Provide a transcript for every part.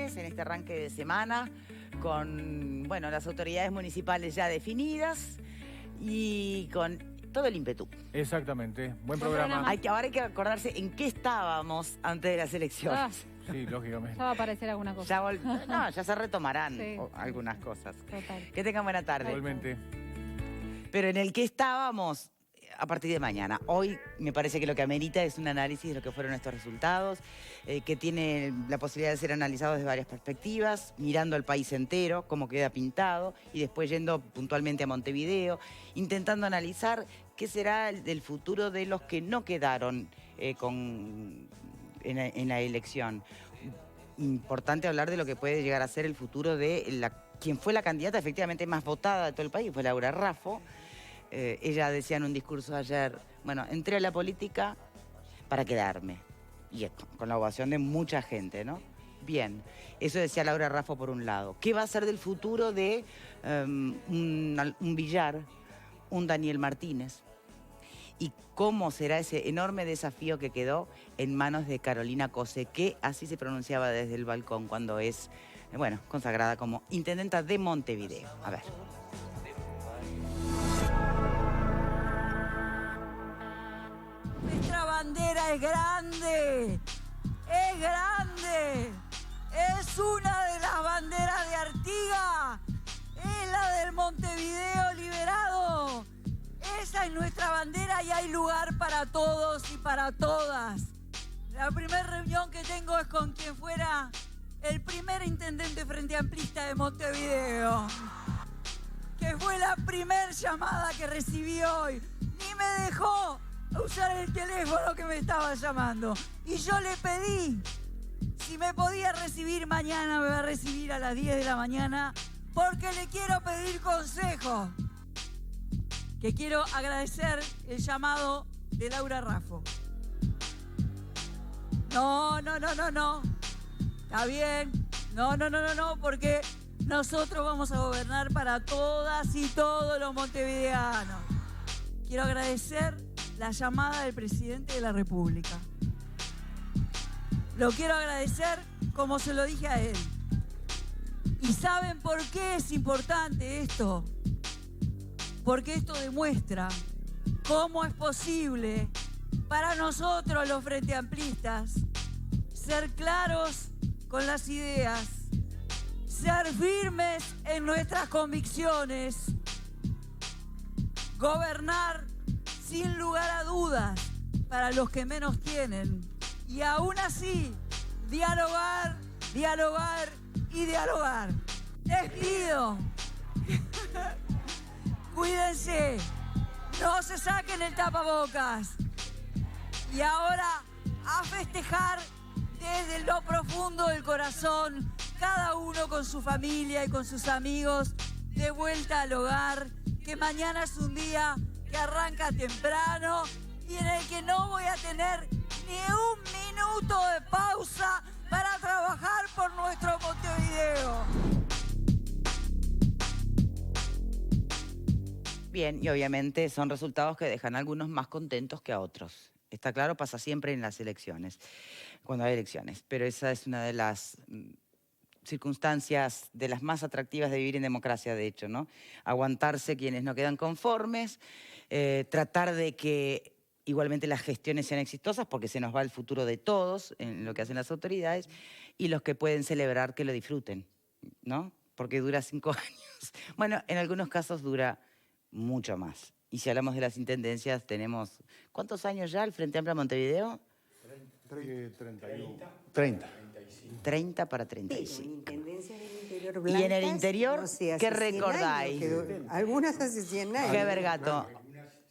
novedades en este arranque de semana con, bueno, las autoridades municipales ya definidas y con todo el ímpetu. Exactamente. Buen programa. Ahora hay que acordarse en qué estábamos antes de las elecciones. Sí, lógicamente. Ya va a aparecer alguna cosa. Ya se retomarán Sí. algunas cosas. Total. Que tengan buena tarde. Igualmente. Pero en el que estábamos a partir de mañana. Hoy me parece que lo que amerita es un análisis de lo que fueron estos resultados, que tiene la posibilidad de ser analizado desde varias perspectivas, mirando al país entero, cómo queda pintado, y después yendo puntualmente a Montevideo, intentando analizar qué será el futuro de los que no quedaron en la elección. Importante hablar de lo que puede llegar a ser el futuro de quien fue la candidata efectivamente más votada de todo el país, fue Laura Raffo. Ella decía en un discurso ayer, bueno, entré a la política para quedarme. Y esto, con la ovación de mucha gente, ¿no? Bien, eso decía Laura Raffo por un lado. ¿Qué va a ser del futuro de un Villar, un Daniel Martínez? ¿Y cómo será ese enorme desafío que quedó en manos de Carolina Cose, que así se pronunciaba desde el balcón cuando es, bueno, consagrada como intendenta de Montevideo? A ver. Nuestra bandera es grande, es grande, es una de las banderas de Artigas, es la del Montevideo liberado. Esa es nuestra bandera y hay lugar para todos y para todas. La primera reunión que tengo es con quien fuera el primer intendente frente amplista de Montevideo, que fue la primera llamada que recibí hoy. Ni me dejó usar el teléfono que me estaba llamando. Y yo le pedí si me podía recibir mañana, me va a recibir a las 10 de la mañana, porque le quiero pedir consejo. Que quiero agradecer el llamado de Laura Raffo. No. Está bien. No, porque nosotros vamos a gobernar para todas y todos los montevideanos. Quiero agradecer la llamada del presidente de la República. Lo quiero agradecer como se lo dije a él. ¿Y saben por qué es importante esto? Porque esto demuestra cómo es posible para nosotros los frente amplistas ser claros con las ideas, ser firmes en nuestras convicciones, gobernar sin lugar a dudas para los que menos tienen y aún así dialogar y dialogar. Les pido, cuídense, no se saquen el tapabocas y ahora a festejar desde lo profundo del corazón, cada uno con su familia y con sus amigos, de vuelta al hogar, que mañana es un día que arranca temprano y en el que no voy a tener ni un minuto de pausa para trabajar por nuestro Montevideo. Bien, y obviamente son resultados que dejan a algunos más contentos que a otros. Está claro, pasa siempre en las elecciones, cuando hay elecciones, pero esa es una de las circunstancias de las más atractivas de vivir en democracia, de hecho, ¿no? Aguantarse quienes no quedan conformes, tratar de que igualmente las gestiones sean exitosas porque se nos va el futuro de todos en lo que hacen las autoridades y los que pueden celebrar que lo disfruten, ¿no? Porque dura 5 años. Bueno, en algunos casos dura mucho más. Y si hablamos de las intendencias, tenemos... ¿Cuántos años ya el Frente Amplio Montevideo? 30 para 35. Y en el interior, no sé, ¿qué recordáis? Algunas hace 100 años. Gebergato.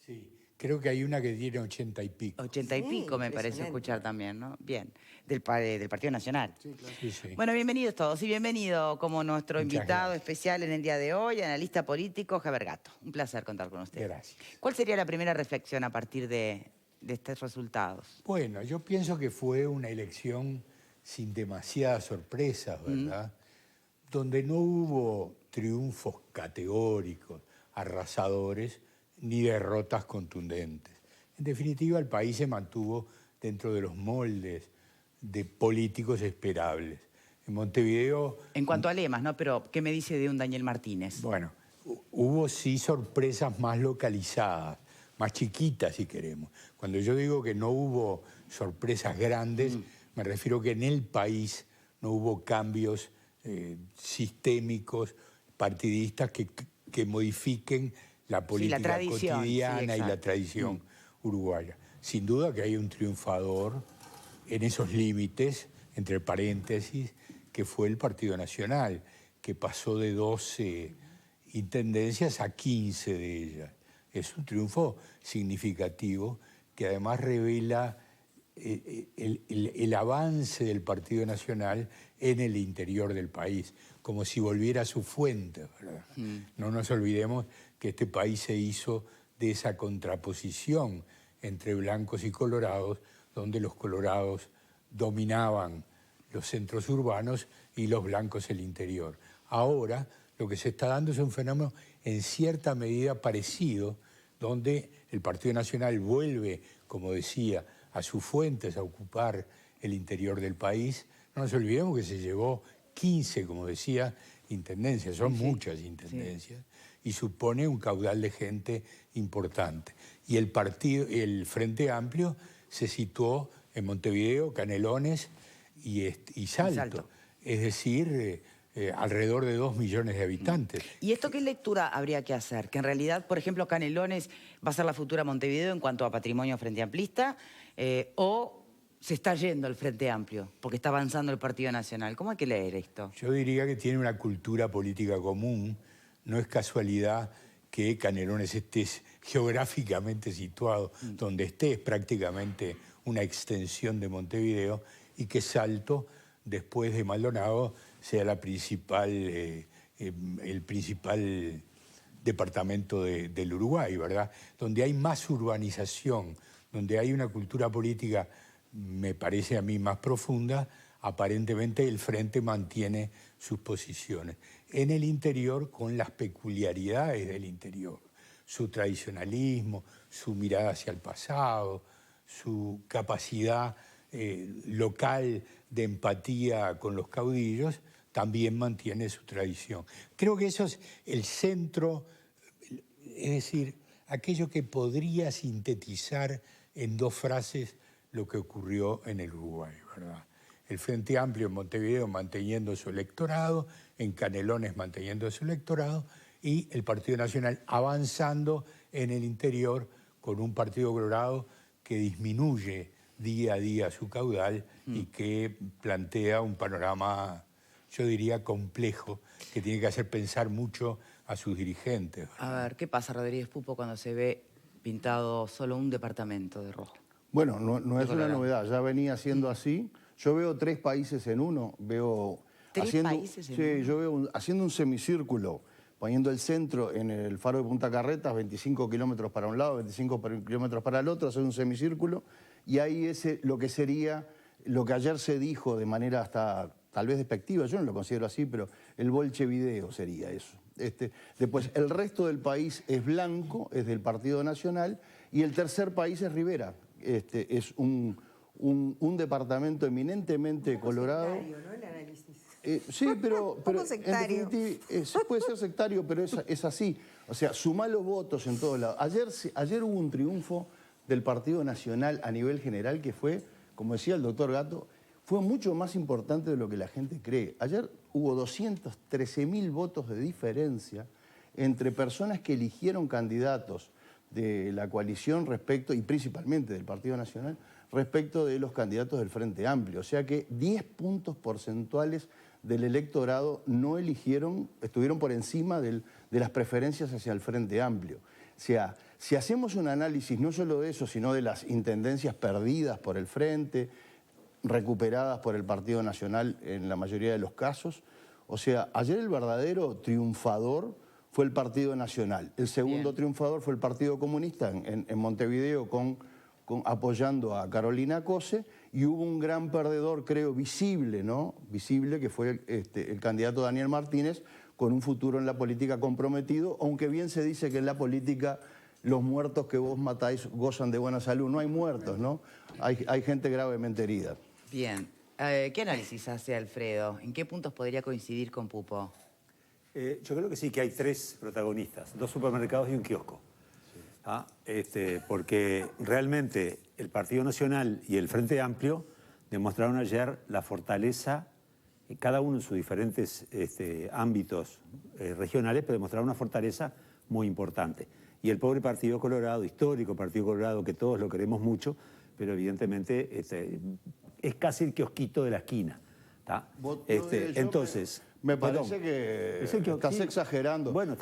Sí, creo que hay una que tiene 80 y pico. 80 y pico me parece escuchar también, ¿no? Bien, del Partido Nacional. Sí, claro. Sí. Bueno, bienvenidos todos y bienvenido como nuestro Muchas invitado gracias. especial en el día de hoy, analista político, Gebergato. Un placer contar con usted. Gracias. ¿Cuál sería la primera reflexión a partir de estos resultados? Bueno, yo pienso que fue una elección sin demasiadas sorpresas, ¿verdad? Donde no hubo triunfos categóricos, arrasadores, ni derrotas contundentes. En definitiva, el país se mantuvo dentro de los moldes de políticos esperables. En Montevideo... En cuanto a lemas, ¿no? Pero, ¿qué me dice de un Daniel Martínez? Bueno, hubo sí sorpresas más localizadas, más chiquitas si queremos. Cuando yo digo que no hubo sorpresas grandes, me refiero que en el país no hubo cambios sistémicos, partidistas que modifiquen la política tradición, cotidiana sí, y la tradición uruguaya. Sin duda que hay un triunfador en esos límites, entre paréntesis, que fue el Partido Nacional, que pasó de 12 intendencias a 15 de ellas. Es un triunfo significativo que además revela el avance del Partido Nacional en el interior del país, como si volviera a su fuente, ¿verdad? No nos olvidemos que este país se hizo de esa contraposición entre blancos y colorados, donde los colorados dominaban los centros urbanos y los blancos el interior. Ahora lo que se está dando es un fenómeno en cierta medida parecido, donde el Partido Nacional vuelve, como decía, a sus fuentes, a ocupar el interior del país. No nos olvidemos que se llevó 15, como decía, intendencias, son muchas intendencias, y supone un caudal de gente importante. Y el Frente Amplio se situó en Montevideo, Canelones y Salto. Es decir, alrededor de 2 millones de habitantes. ¿Y esto qué lectura habría que hacer? Que en realidad, por ejemplo, Canelones va a ser la futura Montevideo en cuanto a patrimonio frente amplista, o se está yendo el Frente Amplio, porque está avanzando el Partido Nacional. ¿Cómo hay que leer esto? Yo diría que tiene una cultura política común. No es casualidad que Canelones esté geográficamente situado donde esté, es prácticamente una extensión de Montevideo, y que Salto, después de Maldonado, sea el principal departamento del Uruguay, ¿verdad? Donde hay más urbanización, donde hay una cultura política, me parece a mí, más profunda, aparentemente el Frente mantiene sus posiciones. En el interior, con las peculiaridades del interior, su tradicionalismo, su mirada hacia el pasado, su capacidad local de empatía con los caudillos, también mantiene su tradición. Creo que eso es el centro, es decir, aquello que podría sintetizar en 2 frases lo que ocurrió en el Uruguay, ¿verdad? El Frente Amplio en Montevideo manteniendo su electorado, en Canelones manteniendo su electorado, y el Partido Nacional avanzando en el interior con un Partido Colorado que disminuye día a día su caudal y que plantea un panorama, yo diría, complejo, que tiene que hacer pensar mucho a sus dirigentes. A ver, ¿qué pasa, Rodríguez Pupo, cuando se ve pintado solo un departamento de rojo? Bueno, no es una novedad, ya venía siendo así. Yo veo 3 países en uno, veo... ¿3 países en uno? Sí, yo veo haciendo un semicírculo, poniendo el centro en el faro de Punta Carretas, 25 kilómetros para un lado, 25 kilómetros para el otro, hacer un semicírculo, y ahí lo que sería, lo que ayer se dijo de manera hasta tal vez despectiva, yo no lo considero así, pero el Bolchevideo sería eso. Después, el resto del país es blanco, es del Partido Nacional, y el tercer país es Rivera. Es un departamento eminentemente colorado. Sectario, ¿no? El análisis. Sí, pero sectario. en definitiva, puede ser sectario, pero es así. O sea, sumá los votos en todos lados. Ayer hubo un triunfo del Partido Nacional a nivel general que fue, como decía el doctor Gatto, fue mucho más importante de lo que la gente cree. Ayer hubo 213.000 votos de diferencia entre personas que eligieron candidatos de la coalición respecto, y principalmente del Partido Nacional, respecto de los candidatos del Frente Amplio. O sea que 10 puntos porcentuales del electorado no eligieron, estuvieron por encima de las preferencias hacia el Frente Amplio. O sea, si hacemos un análisis no solo de eso, sino de las intendencias perdidas por el Frente, recuperadas por el Partido Nacional en la mayoría de los casos, o sea, ayer el verdadero triunfador fue el Partido Nacional. El segundo triunfador fue el Partido Comunista en Montevideo apoyando a Carolina Cose, y hubo un gran perdedor, creo, visible, ¿no? Visible, que fue el candidato Daniel Martínez, con un futuro en la política comprometido, aunque bien se dice que en la política los muertos que vos matáis gozan de buena salud. No hay muertos, ¿no? Hay gente gravemente herida. Bien. ¿Qué análisis hace Alfredo? ¿En qué puntos podría coincidir con Pupo? Yo creo que sí, que hay 3 protagonistas, 2 supermercados y un kiosco. ¿Ah? Porque realmente el Partido Nacional y el Frente Amplio demostraron ayer la fortaleza, cada uno en sus diferentes ámbitos regionales, pero demostraron una fortaleza muy importante. Y el pobre Partido Colorado, histórico Partido Colorado, que todos lo queremos mucho, pero evidentemente es casi el kiosquito de la esquina. Entonces, me parece que estás exagerando. Bueno,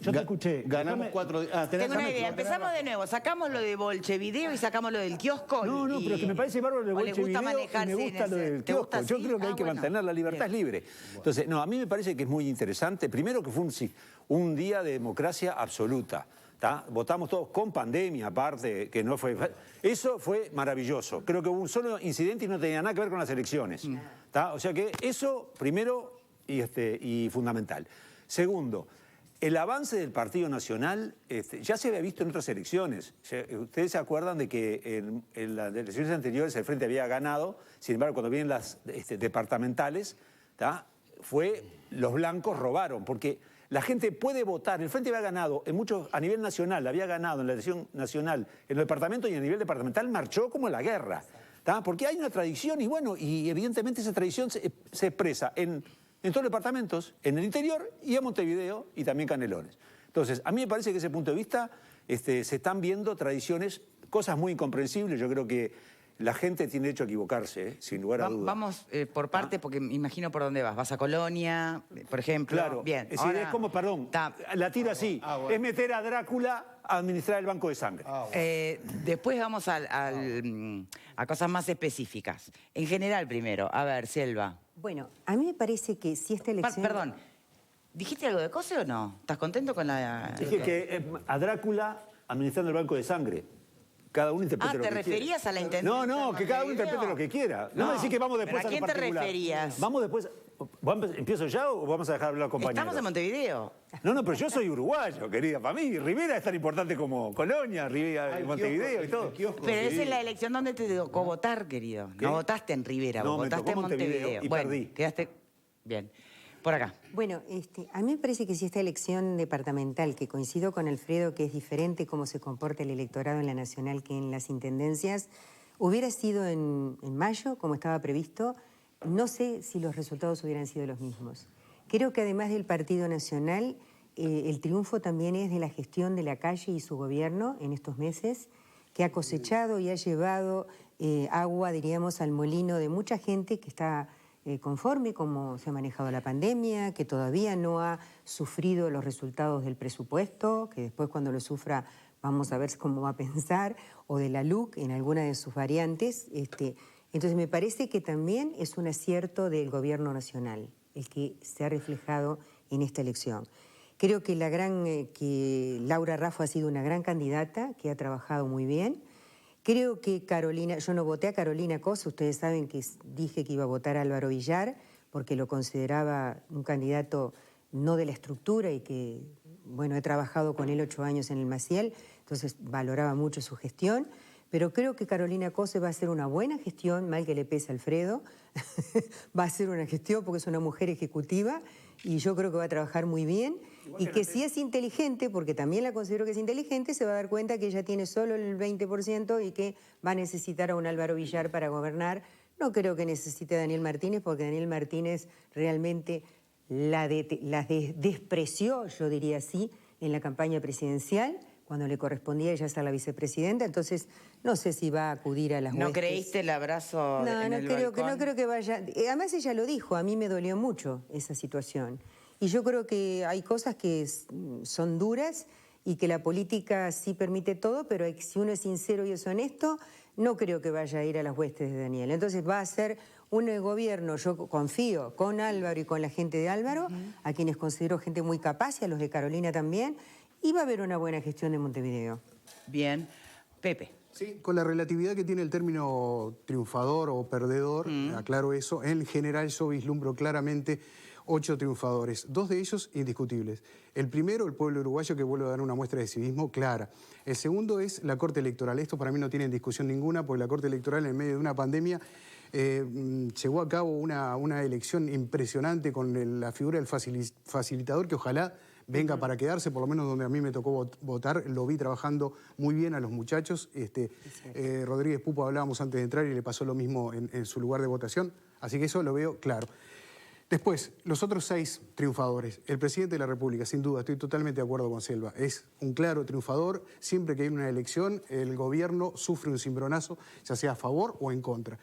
yo te escuché. Ganamos 4 días. Tengo una idea, empezamos de nuevo, sacamos lo de Bolchevideo y sacamos lo del kiosco. No, pero es que me parece bárbaro lo de Bolchevideo y me gusta lo del kiosco. Yo creo que hay que mantener la libertad, es libre. Entonces, no, a mí me parece que es muy interesante. Primero que fue un día de democracia absoluta. Votamos todos con pandemia, aparte, que no fue... Eso fue maravilloso. Creo que hubo un solo incidente y no tenía nada que ver con las elecciones. O sea que eso, primero y fundamental. Segundo, el avance del Partido Nacional ya se había visto en otras elecciones. Ustedes se acuerdan de que en las elecciones anteriores el Frente había ganado, sin embargo, cuando vienen las departamentales, los blancos robaron, porque... La gente puede votar. El Frente había ganado a nivel nacional, había ganado en la elección nacional, en los departamentos y a nivel departamental marchó como en la guerra. Porque hay una tradición y bueno, y evidentemente esa tradición se expresa en todos los departamentos, en el interior y en Montevideo y también Canelones. Entonces, a mí me parece que desde ese punto de vista se están viendo tradiciones, cosas muy incomprensibles. Yo creo que la gente tiene derecho a equivocarse, sin lugar a dudas. Vamos por parte, porque me imagino por dónde vas. ¿Vas a Colonia, por ejemplo? Claro. Bien. Es decir, es como, perdón, la tiro así. Bueno. Es meter a Drácula a administrar el banco de sangre. Después vamos a cosas más específicas. En general, primero. A ver, Selva. Bueno, a mí me parece que si esta elección... Perdón. ¿Dijiste algo de Cose o no? ¿Estás contento con la...? Dije que a Drácula administrando el banco de sangre. Cada uno interprete lo que quiera. ¿te referías a la intendencia? No, que cada uno interprete lo que quiera. No me decís que vamos después a lo particular. ¿A quién te referías? Vamos después... ¿Empiezo ya o vamos a dejar hablar a los compañeros? Estamos en Montevideo. No, pero yo soy uruguayo, querida. Para mí, Rivera es tan importante como Colonia, Rivera, Montevideo y todo. Pero esa es la elección donde te tocó votar, querido. No votaste en Rivera, No, me votaste tocó en Montevideo. y Bueno, perdí. quedaste... Bien. Por acá. Bueno, a mí me parece que si esta elección departamental, que coincido con Alfredo, que es diferente cómo se comporta el electorado en la nacional que en las intendencias, hubiera sido en mayo, como estaba previsto, no sé si los resultados hubieran sido los mismos. Creo que además del Partido Nacional, el triunfo también es de la gestión de la calle y su gobierno en estos meses, que ha cosechado y ha llevado agua, diríamos, al molino de mucha gente que está... conforme cómo se ha manejado la pandemia, que todavía no ha sufrido los resultados del presupuesto, que después cuando lo sufra vamos a ver cómo va a pensar, o de la LUC en alguna de sus variantes. Entonces me parece que también es un acierto del gobierno nacional, el que se ha reflejado en esta elección. Creo que que Laura Raffo ha sido una gran candidata, que ha trabajado muy bien. Creo que Carolina, yo no voté a Carolina Cose, ustedes saben que dije que iba a votar a Álvaro Villar, porque lo consideraba un candidato no de la estructura y que, bueno, he trabajado con él 8 años en el Maciel, entonces valoraba mucho su gestión, pero creo que Carolina Cose va a hacer una buena gestión, mal que le pese a Alfredo, va a hacer una gestión porque es una mujer ejecutiva y yo creo que va a trabajar muy bien. Y que si es inteligente, porque también la considero que es inteligente, se va a dar cuenta que ella tiene solo el 20% y que va a necesitar a un Álvaro Villar para gobernar. No creo que necesite a Daniel Martínez, porque Daniel Martínez realmente la despreció, yo diría así, en la campaña presidencial, cuando le correspondía ella ser la vicepresidenta. Entonces, no sé si va a acudir a las huestes. ¿No creíste el abrazo en el balcón? No creo que vaya. Además, ella lo dijo, a mí me dolió mucho esa situación. Y yo creo que hay cosas que son duras y que la política sí permite todo, pero si uno es sincero y es honesto, no creo que vaya a ir a las huestes de Daniel. Entonces va a ser un gobierno, yo confío, con Álvaro y con la gente de Álvaro, a quienes considero gente muy capaz y a los de Carolina también, y va a haber una buena gestión de Montevideo. Bien. Pepe. Sí, con la relatividad que tiene el término triunfador o perdedor, aclaro eso, en general yo vislumbro claramente 8 triunfadores, 2 de ellos indiscutibles. El primero, el pueblo uruguayo, que vuelve a dar una muestra de civismo clara. El segundo es la Corte Electoral. Esto para mí no tiene discusión ninguna, porque la Corte Electoral en medio de una pandemia llevó a cabo una elección impresionante con la figura del facilitador, que ojalá venga para quedarse, por lo menos donde a mí me tocó votar, lo vi trabajando muy bien a los muchachos. Rodríguez Pupo hablábamos antes de entrar y le pasó lo mismo en su lugar de votación, así que eso lo veo claro. Después, los otros 6 triunfadores. El presidente de la República, sin duda, estoy totalmente de acuerdo con Selva, es un claro triunfador. Siempre que hay una elección, el gobierno sufre un cimbronazo, ya sea a favor o en contra.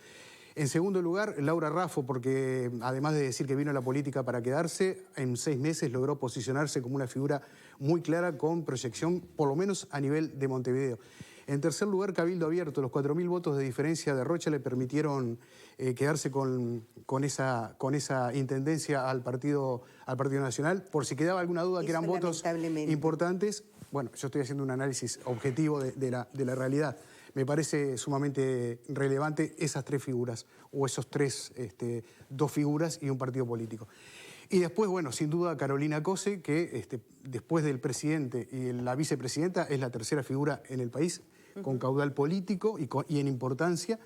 En segundo lugar, Laura Raffo, porque además de decir que vino a la política para quedarse, en 6 meses logró posicionarse como una figura muy clara con proyección, por lo menos a nivel de Montevideo. En tercer lugar, Cabildo Abierto. Los 4.000 votos de diferencia de Rocha le permitieron quedarse con esa intendencia al Partido Nacional. Por si quedaba alguna duda que eran votos importantes, bueno, yo estoy haciendo un análisis objetivo de la realidad. Me parece sumamente relevante esas 3 figuras, o esos 2 figuras y un partido político. Y después, bueno, sin duda Carolina Cose, que después del presidente y la vicepresidenta es la tercera figura en el país, con caudal político y en importancia.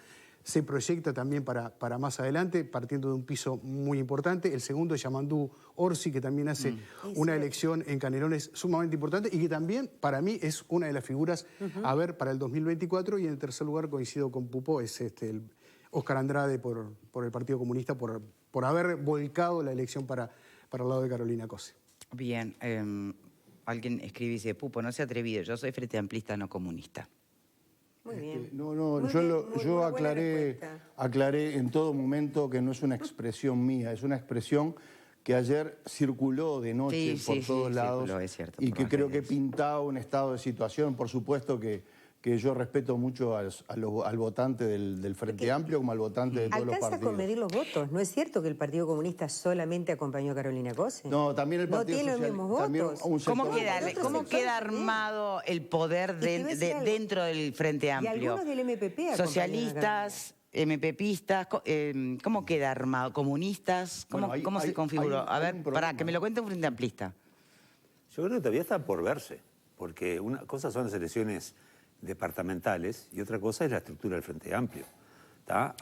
Se proyecta también para más adelante, partiendo de un piso muy importante. El segundo es Yamandú Orsi, que también hace una elección en Canelones sumamente importante y que también, para mí, es una de las figuras a ver para el 2024. Y en tercer lugar, coincido con Pupo, es el Óscar Andrade por el Partido Comunista, por haber volcado la elección para el lado de Carolina Cose. Bien, alguien escribe y dice, Pupo, no se ha atrevido, yo soy frente amplista, no comunista. Muy bien. Yo aclaré en todo momento que no es una expresión mía, es una expresión que ayer circuló de noche por todos lados, circuló, es cierto, y que creo que pintaba un estado de situación. Por supuesto que yo respeto mucho al votante del Frente Amplio como al votante de todos los partidos. Alcanza con medir los votos. ¿No es cierto que el Partido Comunista solamente acompañó a Carolina Cose? No, también el Partido Social. No tiene los mismos votos. ¿Cómo queda armado el poder dentro del Frente Amplio? Y algunos del MPP. Socialistas, MPPistas, ¿cómo queda armado? ¿Comunistas? ¿Cómo se configuró? A ver, para que me lo cuente un Frente Amplista. Yo creo que todavía está por verse, porque una cosa son las elecciones departamentales y otra cosa es la estructura del Frente Amplio.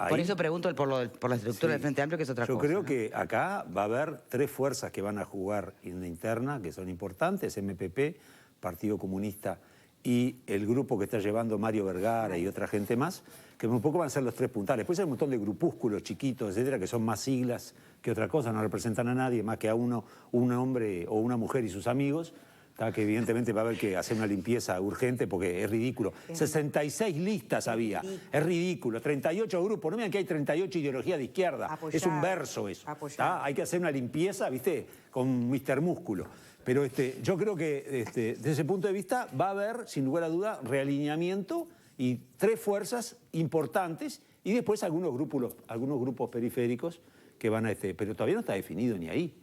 Por eso pregunto por la estructura del Frente Amplio, que es otra cosa. Yo creo que acá va a haber 3 fuerzas que van a jugar en la interna, que son importantes: MPP, Partido Comunista y el grupo que está llevando Mario Vergara y otra gente más, que un poco van a ser los 3 puntales. Después hay un montón de grupúsculos chiquitos, etcétera, que son más siglas que otra cosa, no representan a nadie más que a un hombre o una mujer y sus amigos. Que evidentemente va a haber que hacer una limpieza urgente porque es ridículo. 66 listas había, es ridículo. 38 grupos, no miren que hay 38 ideologías de izquierda, es un verso eso. Hay que hacer una limpieza, ¿viste? Con Mr. Músculo. Pero yo creo que desde ese punto de vista va a haber, sin lugar a duda, realineamiento y 3 fuerzas importantes y después algunos grupos periféricos que van a pero todavía no está definido ni ahí.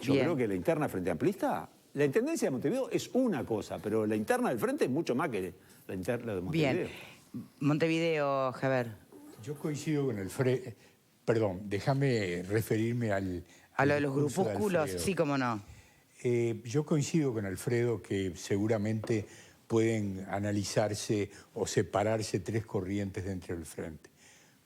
Yo creo que la interna Frente Amplista... La intendencia de Montevideo es una cosa, pero la interna del Frente es mucho más que la interna de Montevideo. Bien. Montevideo, Javier. Yo coincido con el Perdón, déjame referirme a lo de los grupúsculos, sí, cómo no. Yo coincido con Alfredo que seguramente pueden analizarse o separarse 3 corrientes dentro del Frente.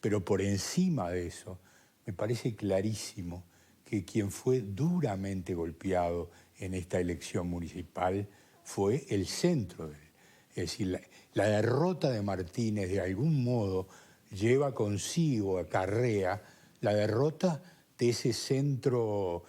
Pero por encima de eso, me parece clarísimo que quien fue duramente golpeado en esta elección municipal fue el centro. Es decir, la derrota de Martínez de algún modo lleva consigo, acarrea la derrota de ese centro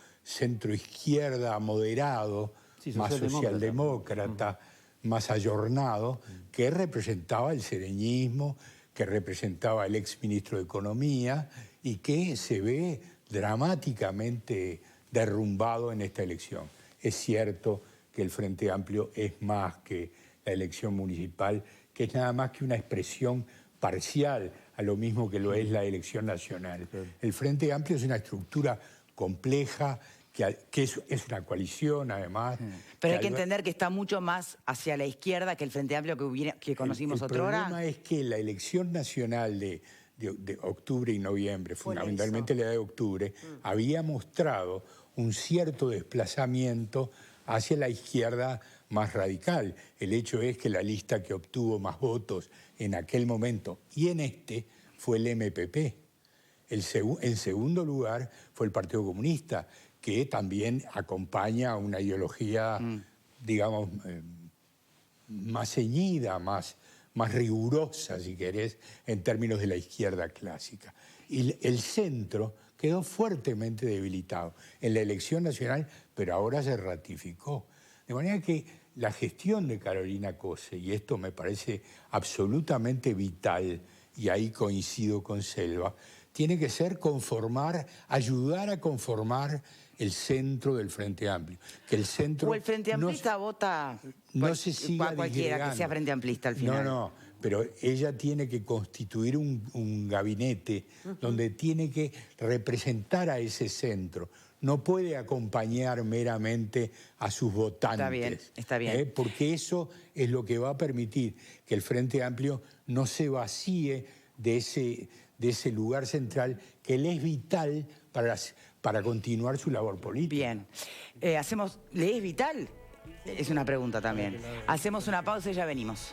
izquierda moderado, más socialdemócrata, más ayornado, que representaba el sereñismo, que representaba el exministro de Economía y que se ve dramáticamente derrumbado en esta elección. Es cierto que el Frente Amplio es más que la elección municipal, que es nada más que una expresión parcial a lo mismo que lo es la elección nacional. El Frente Amplio es una estructura compleja, que es una coalición además. Pero hay que entender que está mucho más hacia la izquierda que el Frente Amplio que conocimos otrora. El problema es que la elección nacional de octubre y noviembre, fundamentalmente la de octubre, había mostrado un cierto desplazamiento hacia la izquierda más radical. El hecho es que la lista que obtuvo más votos en aquel momento y en fue el MPP. En segundo lugar fue el Partido Comunista, que también acompaña una ideología, digamos, más ceñida, más rigurosa, si querés, en términos de la izquierda clásica. Y el centro quedó fuertemente debilitado en la elección nacional, pero ahora se ratificó. De manera que la gestión de Carolina Cose, y esto me parece absolutamente vital, y ahí coincido con Selva, tiene que ser ayudar a conformar el centro del Frente Amplio. Que el centro o el Frente Amplista vota no se siga cualquiera que sea Frente Amplista al final. No, pero ella tiene que constituir un gabinete donde tiene que representar a ese centro. No puede acompañar meramente a sus votantes. Está bien. Porque eso es lo que va a permitir que el Frente Amplio no se vacíe de ese lugar central que le es vital para continuar su labor política. Bien. ¿Le es vital? Es una pregunta también. Hacemos una pausa y ya venimos.